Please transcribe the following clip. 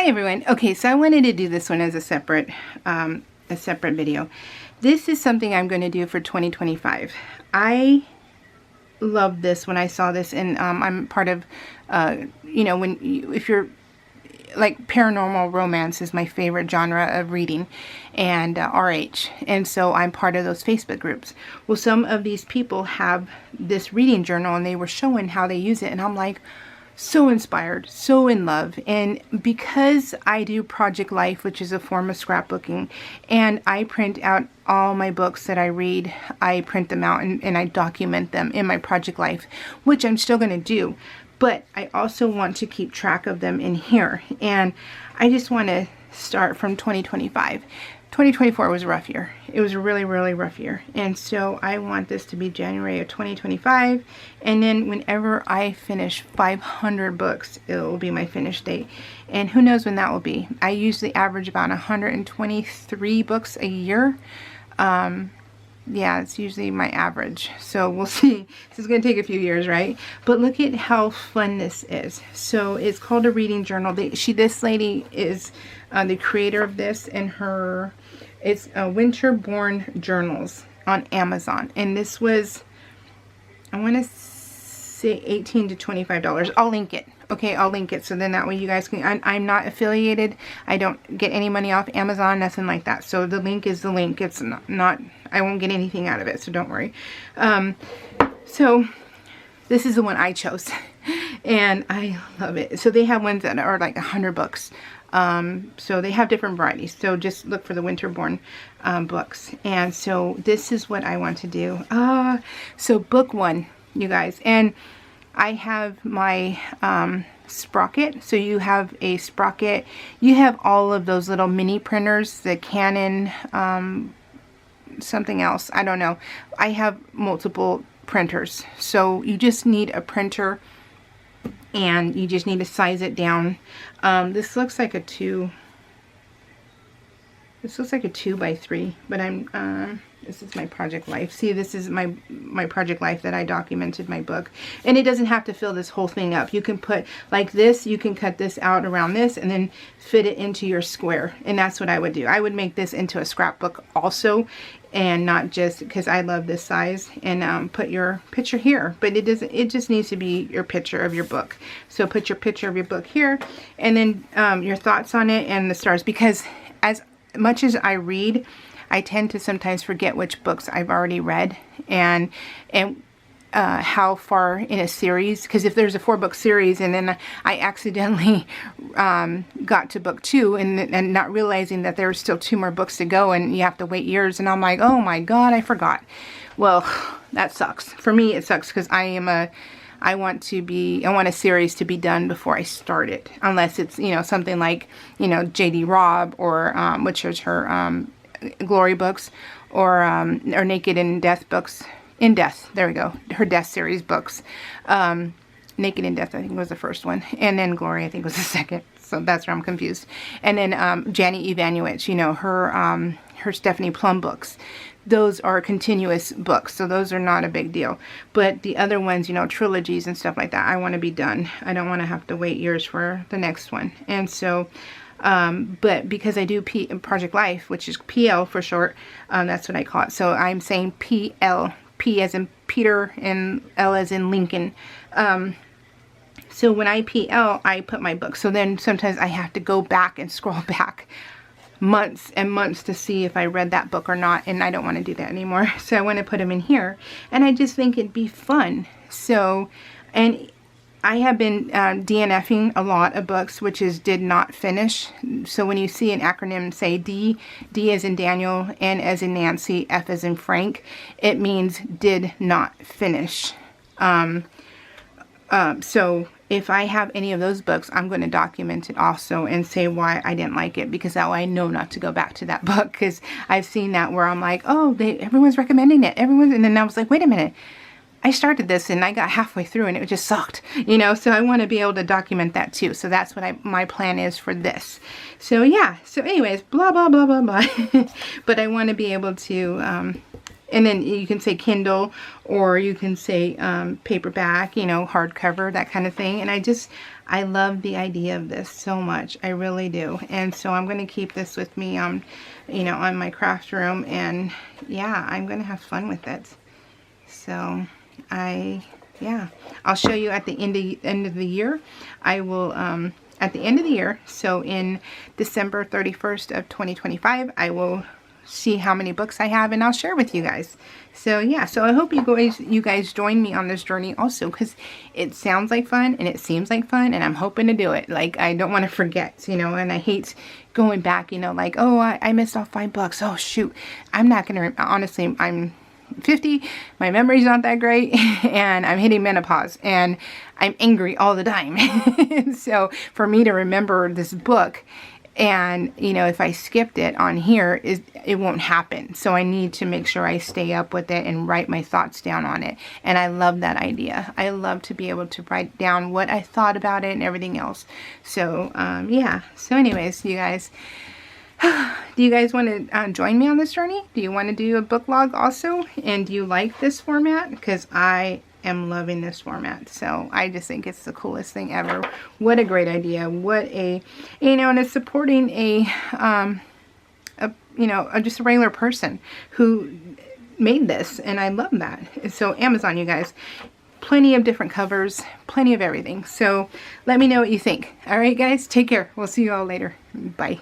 Hi everyone. Okay, so I wanted to do this one as a separate video. This is something I'm going to do for 2025. I love this when I saw this, and I'm part of, if you're like, paranormal romance is my favorite genre of reading, and RH, and so I'm part of those Facebook groups. Well, some of these people have this reading journal, and they were showing how they use it, and I'm like, so inspired, so in love. And because I do Project Life, which is a form of scrapbooking, and I print out all my books that I read, I print them out and I document them in my Project Life, which I'm still going to do. But I also want to keep track of them in here. And I just want to start from 2025. 2024 was a rough year. It was a really, really rough year. And so I want this to be January of 2025. And then whenever I finish 500 books, it will be my finish date. And who knows when that will be. I usually average about 123 books a year. Yeah, it's usually my average. So we'll see. This is going to take a few years, right? But look at how fun this is. So it's called a reading journal. This lady is the creator of this, and it's Winterborn Journals on Amazon. And this was, I want to say $18 to $25. I'll link it. Okay, I'll link it, so then that way you guys can, I'm not affiliated. I don't get any money off Amazon, nothing like that. So the link is the link. It's not I won't get anything out of it, so don't worry. So this is the one I chose, and I love it. So they have ones that are like 100 books. So they have different varieties. So just look for the Winterborn books. And so this is what I want to do. So book one, you guys. And I have my Sprocket. So you have a Sprocket. You have all of those little mini printers, the Canon, something else. I don't know. I have multiple printers. So you just need a printer, and you just need to size it down. This looks like a 2 by 3, but this is my Project Life. See, this is my Project Life that I documented my book. And it doesn't have to fill this whole thing up. You can put, like this, you can cut this out around this and then fit it into your square. And that's what I would do. I would make this into a scrapbook also, and not just, because I love this size, and put your picture here. But it just needs to be your picture of your book. So put your picture of your book here, and then your thoughts on it and the stars. Because as much as I read, I tend to sometimes forget which books I've already read, and how far in a series. Because if there's a 4-book series and then I accidentally got to book 2 and not realizing that there were still 2 more books to go, and you have to wait years, and I'm like, oh my god, I forgot. Well, that sucks. For me, it sucks, because I want a series to be done before I start it, unless it's, something like, J.D. Robb, or which is her Glory books, or Naked in Death books. In Death, there we go. Her Death series books. Naked in Death, I think, was the first one, and then Glory, I think, was the second. So that's where I'm confused. And then Janet Evanuich, her Stephanie Plum books. Those are continuous books, so those are not a big deal. But the other ones, trilogies and stuff like that, I want to be done. I don't want to have to wait years for the next one. And so, but because I do Project Life, which is PL for short, that's what I call it. So I'm saying PL, P as in Peter and L as in Lincoln. So when I PL, I put my book. So then sometimes I have to go back and scroll back months and months to see if I read that book or not, and I don't want to do that anymore. So I want to put them in here, and I just think it'd be fun. So, and I have been DNFing a lot of books, which is did not finish. So when you see an acronym say D as in Daniel, N as in Nancy, F as in Frank, it means did not finish. So if I have any of those books, I'm going to document it also and say why I didn't like it, because that way I know not to go back to that book. Because I've seen that where I'm like, oh, everyone's recommending it. And then I was like, wait a minute. I started this and I got halfway through and it just sucked, so I want to be able to document that too. So that's what my plan is for this. So yeah, so anyways, blah, blah, blah, blah, blah. But I want to be able to, and then you can say Kindle, or you can say paperback, hardcover, that kind of thing. And I love the idea of this so much. I really do. And so I'm going to keep this with me on, you know, on my craft room, and yeah, I'm going to have fun with it. So yeah, I'll show you at the end of the year. I will, at the end of the year, so in December 31st of 2025, I will see how many books I have, and I'll share with you guys. So yeah, so I hope you guys join me on this journey also, because it sounds like fun and it seems like fun, and I'm hoping to do it. Like, I don't want to forget, you know, and I hate going back, you know, like, oh, I missed off 5 books. Oh shoot, I'm not gonna, honestly, I'm 50, my memory's not that great, and I'm hitting menopause, and I'm angry all the time. So for me to remember this book, and you know, if I skipped it on here, it won't happen. So I need to make sure I stay up with it and write my thoughts down on it. And I love that idea. I love to be able to write down what I thought about it and everything else. So yeah, so anyways, you guys, do you guys want to join me on this journey? Do you want to do a book log also? And do you like this format? Because I am loving this format. So I just think it's the coolest thing ever. What a great idea. What a, you know, and it's supporting a you know, just a regular person who made this, and I love that. So Amazon, you guys, plenty of different covers, plenty of everything. So let me know what you think. All right, guys, take care. We'll see you all later. Bye.